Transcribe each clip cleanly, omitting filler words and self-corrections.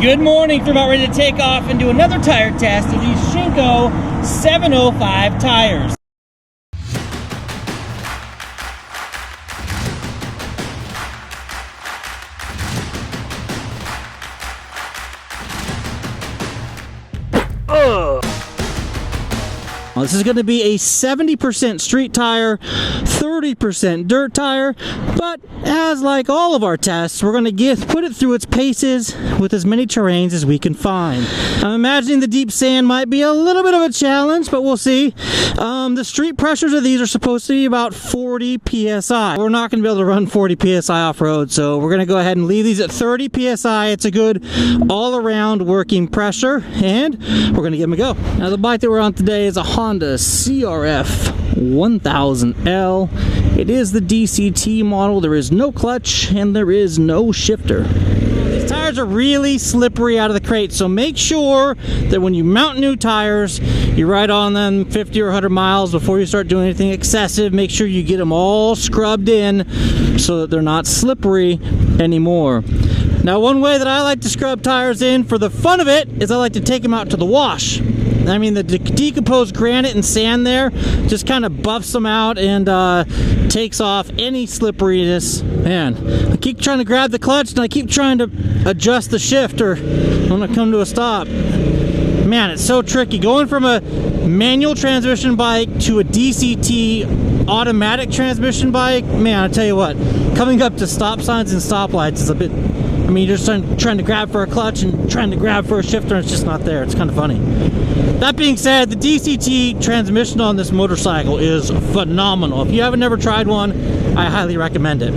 Good morning. We're about ready to take off and do another tire test of these Shinko 705 tires. This is going to be a 70% street tire, 30% dirt tire, but as like all of our tests, we're going to put it through its paces with as many terrains as we can find. I'm imagining the deep sand might be a little bit of a challenge, but we'll see. The street pressures of these are supposed to be about 40 psi. We're not going to be able to run 40 psi off-road, so we're going to go ahead and leave these at 30 psi. It's a good all-around working pressure, and we're going to give them a go. Now the bike that we're on today is a Honda CRF 1000L. It is the DCT model. There is no clutch and there is no shifter. These tires are really slippery out of the crate, so make sure that when you mount new tires, you ride on them 50 or 100 miles before you start doing anything excessive. Make sure you get them all scrubbed in so that they're not slippery anymore. Now, one way that I like to scrub tires in for the fun of it is I like to take them out to the wash. I mean, the decomposed granite and sand there just kind of buffs them out and takes off any slipperiness. Man, I keep trying to grab the clutch and I keep trying to adjust the shifter when I come to a stop. Man, it's so tricky. Going from a manual transmission bike to a DCT automatic transmission bike, man, I tell you what, coming up to stop signs and stoplights is a bit... I mean, you're just trying to grab for a clutch and trying to grab for a shifter, and it's just not there. It's kind of funny. That being said, the DCT transmission on this motorcycle is phenomenal. If you haven't never tried one, I highly recommend it.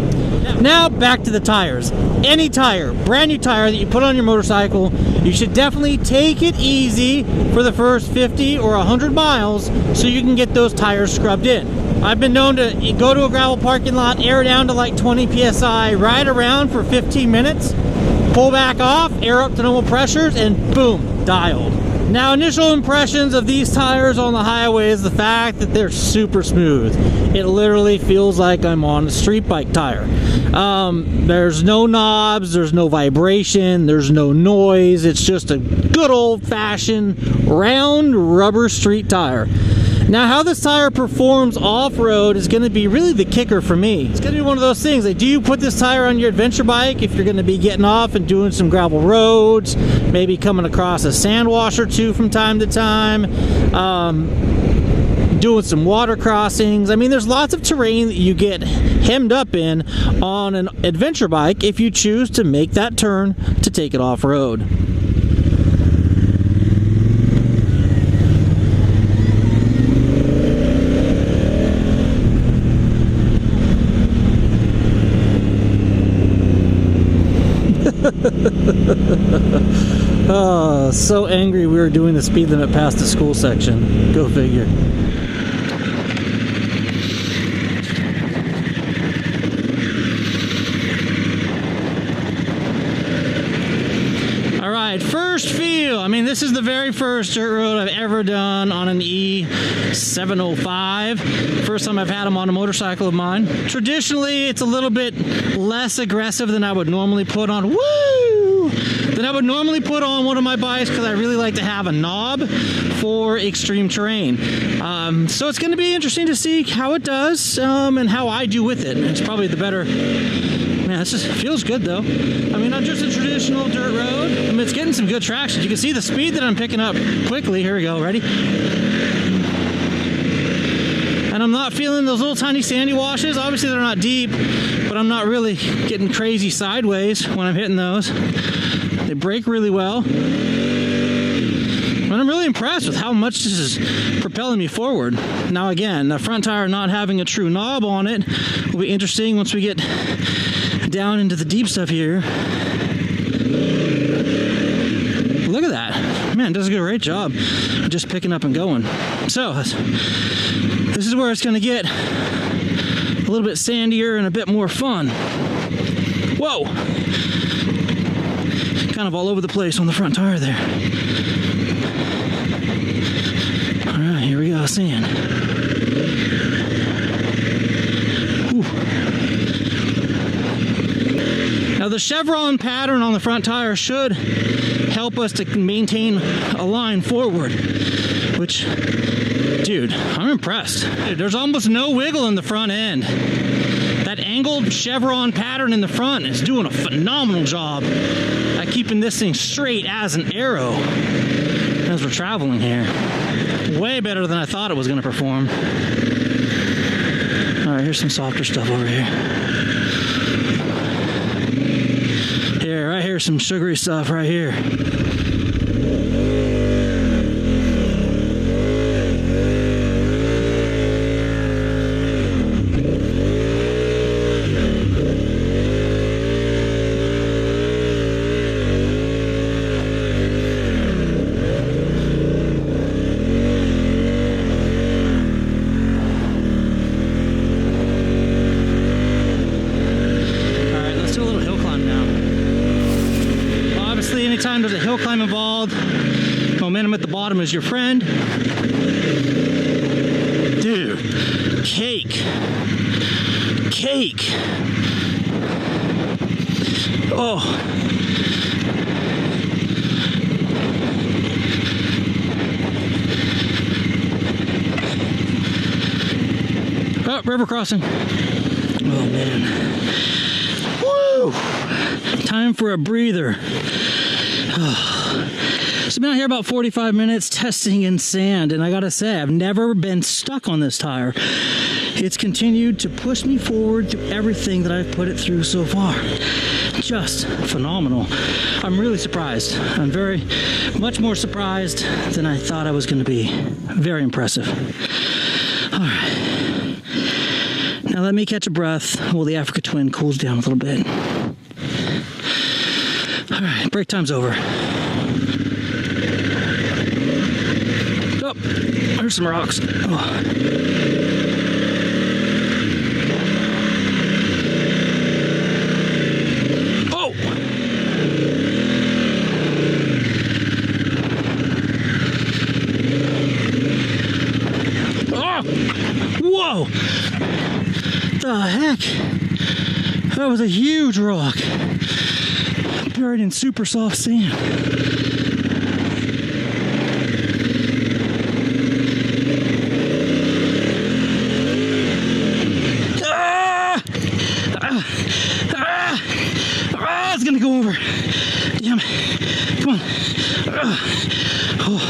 Now, back to the tires. Any tire, brand new tire that you put on your motorcycle, you should definitely take it easy for the first 50 or 100 miles so you can get those tires scrubbed in. I've been known to go to a gravel parking lot, air down to like 20 psi, ride around for 15 minutes, pull back off, air up to normal pressures, and boom, dialed. Now, initial impressions of these tires on the highway is the fact that they're super smooth. It literally feels like I'm on a street bike tire. There's no knobs, there's no vibration, there's no noise. It's just a good old-fashioned round rubber street tire. Now, how this tire performs off-road is going to be really the kicker for me. It's going to be one of those things, like, do you put this tire on your adventure bike if you're going to be getting off and doing some gravel roads, maybe coming across a sand wash or two from time to time, doing some water crossings? I mean, there's lots of terrain that you get hemmed up in on an adventure bike if you choose to make that turn to take it off-road. Oh, so angry we were doing the speed limit past the school section. Go figure. Alright, first feel. I mean, this is the very first dirt road I've ever done on an E705. First time I've had them on a motorcycle of mine. Traditionally, it's a little bit less aggressive than I would normally put on. Woo! Than I would normally put on one of my bikes because I really like to have a knob for extreme terrain. So it's going to be interesting to see how it does and how I do with it. It's probably the better... Man, it just feels good though. I mean, not just a traditional dirt road. I mean, it's getting some good traction. You can see the speed that I'm picking up quickly. Here we go. Ready? And I'm not feeling those little tiny sandy washes. Obviously, they're not deep, but I'm not really getting crazy sideways when I'm hitting those. They brake really well. And I'm really impressed with how much this is propelling me forward. Now again, the front tire not having a true knob on it will be interesting once we get down into the deep stuff here. Look at that. Man, it does a great job just picking up and going. So, this is where it's going to get a little bit sandier and a bit more fun. Whoa! Kind of all over the place on the front tire there. Alright, here we go, sand. Whew. Now the chevron pattern on the front tire should help us to maintain a line forward, which, dude, I'm impressed. Dude, there's almost no wiggle in the front end. That angled chevron pattern in the front is doing a phenomenal job at keeping this thing straight as an arrow as we're traveling here. Way better than I thought it was going to perform. All right, here's some softer stuff over here. Here, right here's some sugary stuff right here. Anytime there's a hill climb involved, momentum at the bottom is your friend. Dude, cake. Oh. Oh, river crossing. Oh man. Woo! Time for a breather. So I've been out here about 45 minutes testing in sand, and I gotta say, I've never been stuck on this tire. It's continued to push me forward through everything that I've put it through so far. Just phenomenal. I'm really surprised. I'm very much more surprised than I thought I was going to be. Very impressive. All right. Now let me catch a breath while the Africa Twin cools down a little bit. All right, break time's over. Oh, there's some rocks. Oh. Whoa! The heck? That was a huge rock. Buried in super soft sand. It's gonna go over. Damn it. Come on. Oh,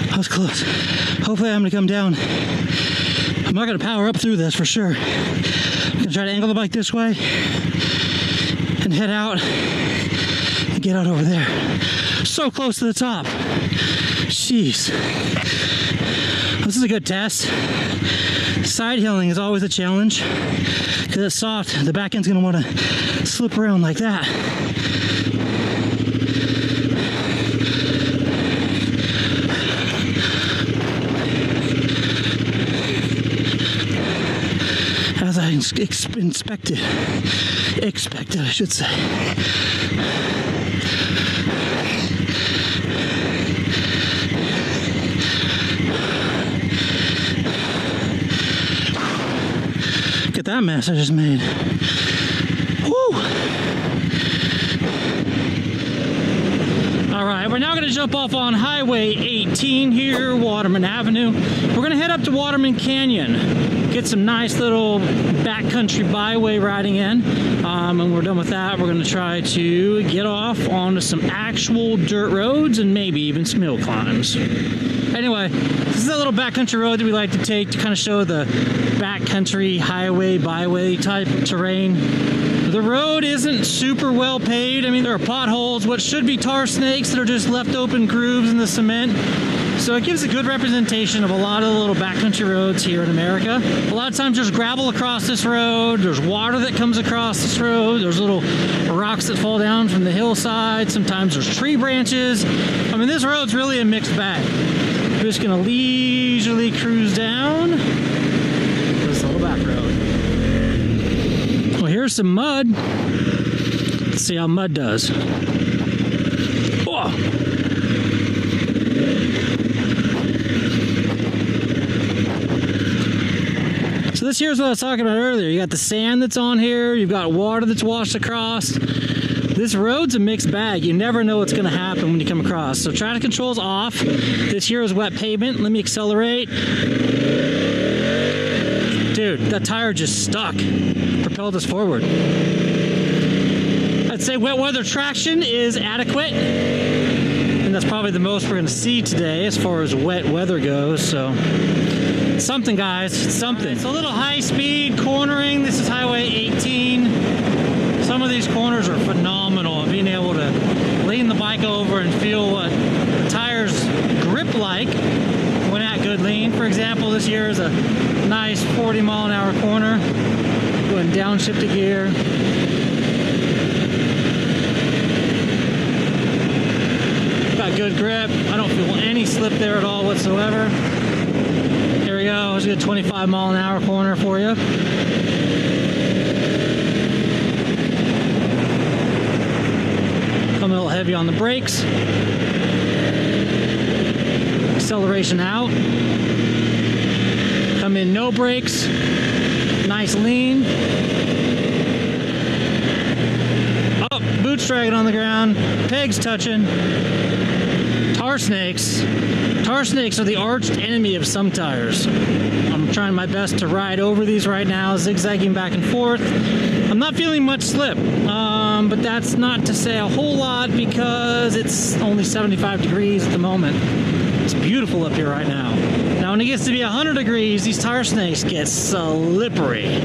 that was close. Hopefully I'm gonna come down. I'm not gonna power up through this for sure. I'm gonna try to angle the bike this way and head out and get out over there. So close to the top. Jeez. This is a good test. Side hilling is always a challenge because it's soft. The back end's gonna want to slip around like that. As I expected, I should say. Look at that mess I just made. Woo! All right, we're now going to jump off on Highway 18 here, Waterman Avenue. We're going to head up to Waterman Canyon, get some nice little backcountry byway riding in. And when we're done with that, we're going to try to get off onto some actual dirt roads and maybe even some hill climbs. Anyway, this is a little backcountry road that we like to take to kind of show the backcountry highway, byway type terrain. The road isn't super well paved. I mean, there are potholes, what should be tar snakes that are just left open grooves in the cement. So it gives a good representation of a lot of the little backcountry roads here in America. A lot of times there's gravel across this road, there's water that comes across this road, there's little rocks that fall down from the hillside, sometimes there's tree branches. I mean, this road's really a mixed bag. I'm just gonna leisurely cruise down this little back road. Well, here's some mud. Let's see how mud does. Whoa. So this this here is what I was talking about earlier. You got the sand that's on here, you've got water that's washed across. This road's a mixed bag. You never know what's gonna happen when you come across. So traction control's off. This here is wet pavement. Let me accelerate. Dude, that tire just stuck. Propelled us forward. I'd say wet weather traction is adequate. And that's probably the most we're gonna see today as far as wet weather goes, so. Something, guys, something. It's a little high speed cornering. This is Highway 18. Some of these corners are phenomenal. Being able to lean the bike over and feel what the tires grip like when at good lean. For example, this here is a nice 40-mile-an-hour corner. Going downshift to gear. Got good grip. I don't feel any slip there at all whatsoever. Here we go. Let's get a 25-mile-an-hour corner for you. Come a little heavy on the brakes. Acceleration out. Come in no brakes. Nice lean. Oh, boots dragging on the ground. Pegs touching. Tar snakes. Tar snakes are the arch enemy of some tires. I'm trying my best to ride over these right now, zigzagging back and forth. I'm not feeling much slip, but that's not to say a whole lot because it's only 75 degrees at the moment. It's beautiful up here right now. Now when it gets to be 100 degrees, these tar snakes get slippery.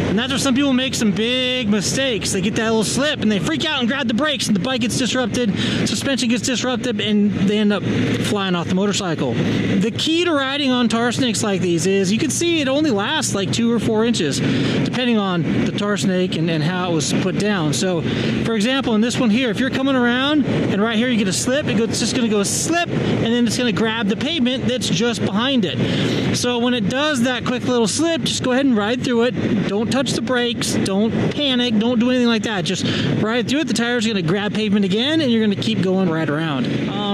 And that's where some people make some big mistakes. They get that little slip and they freak out and grab the brakes and the bike gets disrupted, suspension gets disrupted, and they end up flying off the motorcycle. The key to riding on tar snakes like these is you can see it only lasts like 2 or 4 inches, depending on the tar snake and how it was put down. So, for example, in this one here, if you're coming around and right here you get a slip, it's just gonna go slip and then it's gonna grab the pavement that's just behind it. So when it does that quick little slip, just go ahead and ride through it. Don't touch the brakes, don't panic, don't do anything like that. Just ride through it. The tire's going to grab pavement again and you're going to keep going right around.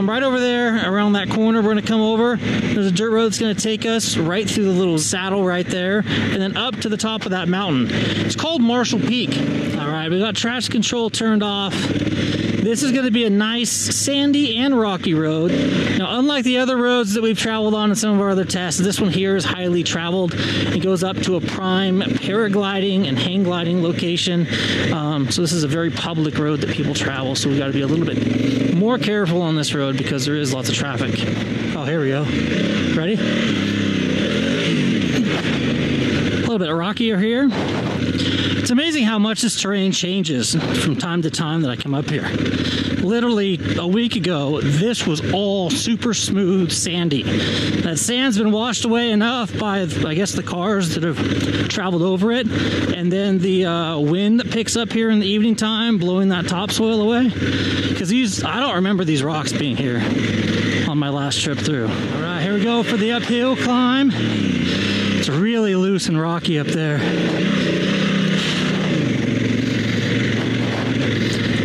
Right over there, around that corner, we're going to come over. There's a dirt road that's going to take us right through the little saddle right there and then up to the top of that mountain. It's called Marshall Peak. All right, we got traction control turned off. This is going to be a nice sandy and rocky road. Now, unlike the other roads that we've traveled on in some of our other tests, this one here is highly traveled. It goes up to a prime paragliding and hang gliding location. So this is a very public road that people travel, so we've got to be a little bit more careful on this road because there is lots of traffic. Oh, here we go. Ready? A little bit rockier here. It's amazing how much this terrain changes from time to time that I come up here. Literally a week ago, this was all super smooth, sandy. That sand's been washed away enough by, I guess, the cars that have traveled over it, and then the wind that picks up here in the evening time, blowing that topsoil away. Because I don't remember these rocks being here on my last trip through. All right, here we go for the uphill climb. It's really loose and rocky up there.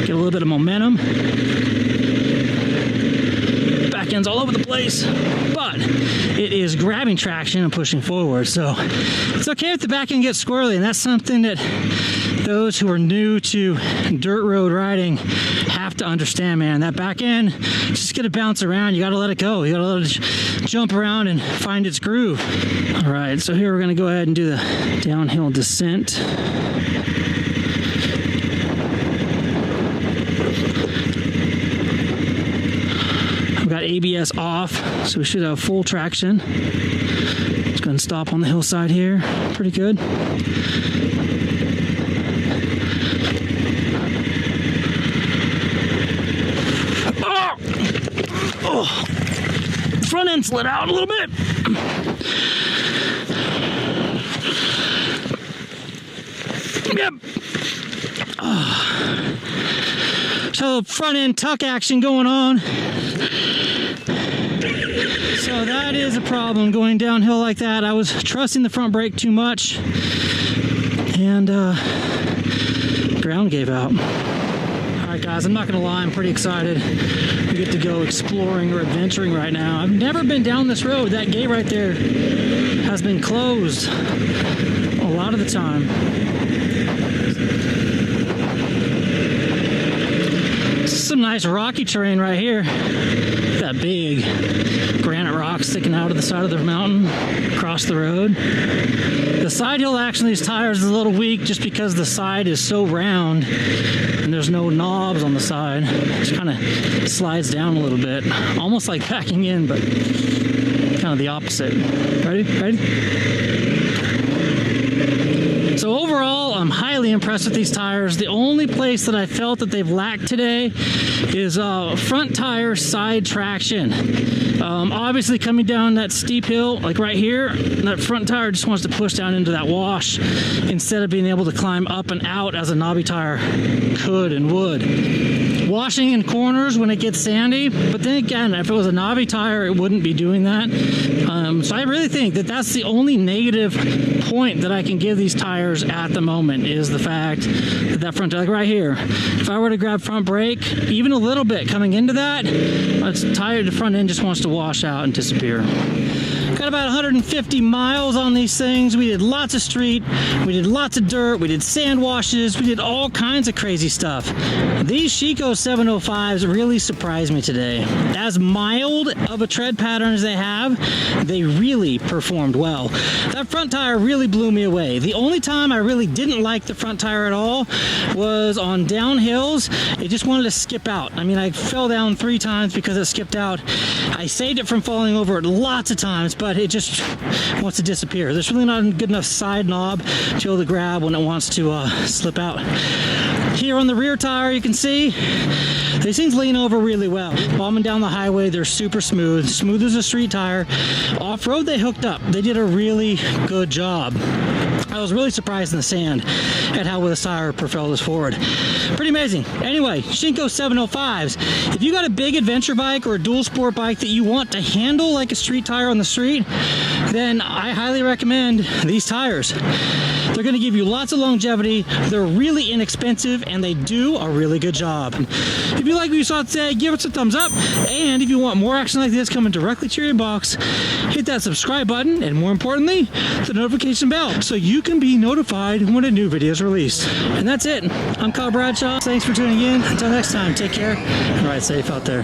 Get a little bit of momentum. Back end's all over the place, but it is grabbing traction and pushing forward. So it's okay if the back end gets squirrely, and that's something that those who are new to dirt road riding have to understand, man. That back end is just gonna bounce around. You gotta let it go. You gotta let it jump around and find its groove. All right, so here we're gonna go ahead and do the downhill descent. I've got ABS off, so we should have full traction. Just gonna stop on the hillside here. Pretty good. Oh, front end slid out a little bit. Yep. So front end tuck action going on. So that is a problem going downhill like that. I was trusting the front brake too much, and ground gave out. All Alright guys, I'm not gonna lie, I'm pretty excited. We get to go exploring or adventuring right now. I've never been down this road. That gate right there has been closed a lot of the time. Some nice rocky terrain right here. That big granite rock sticking out of the side of the mountain across the road. The side hill action of these tires is a little weak just because the side is so round and there's no knobs on the side. It just kind of slides down a little bit, almost like backing in, but kind of the opposite. Ready? So overall, I'm highly impressed with these tires. The only place that I felt that they've lacked today is front tire side traction. Obviously coming down that steep hill, like right here, that front tire just wants to push down into that wash instead of being able to climb up and out as a knobby tire could and would. Washing in corners when it gets sandy, but then again, if it was a knobby tire, it wouldn't be doing that. So I really think that that's the only negative point that I can give these tires at the moment, is the fact that that front, like right here, if I were to grab front brake, even a little bit coming into that, it's tired, the front end just wants to wash out and disappear. Got about 150 miles on these things. We did lots of street, we did lots of dirt, we did sand washes, we did all kinds of crazy stuff. These Shinko 705s really surprised me today. As mild of a tread pattern as they have, they really performed well. That front tire really blew me away. The only time I really didn't like the front tire at all was on downhills. It just wanted to skip out. I mean, I fell down 3 times because it skipped out. I saved it from falling over lots of times, but it just wants to disappear. There's really not a good enough side knob to be able to grab when it wants to slip out. Here on the rear tire, you can see these things lean over really well. Bombing down the highway, they're super smooth as a street tire. Off-road, they hooked up. They did a really good job. I was really surprised in the sand at how well this tire propelled us forward. Pretty amazing. Anyway, Shinko 705s. If you got a big adventure bike or a dual sport bike that you want to handle like a street tire on the street, then I highly recommend these tires. They're going to give you lots of longevity. They're really inexpensive and they do a really good job. If you like what you saw today, give us a thumbs up. And if you want more action like this coming directly to your inbox, hit that subscribe button and, more importantly, the notification bell so you can be notified when a new video is released. And that's it. I'm Bradshaw. Thanks for tuning in. Until next time, take care and ride safe out there.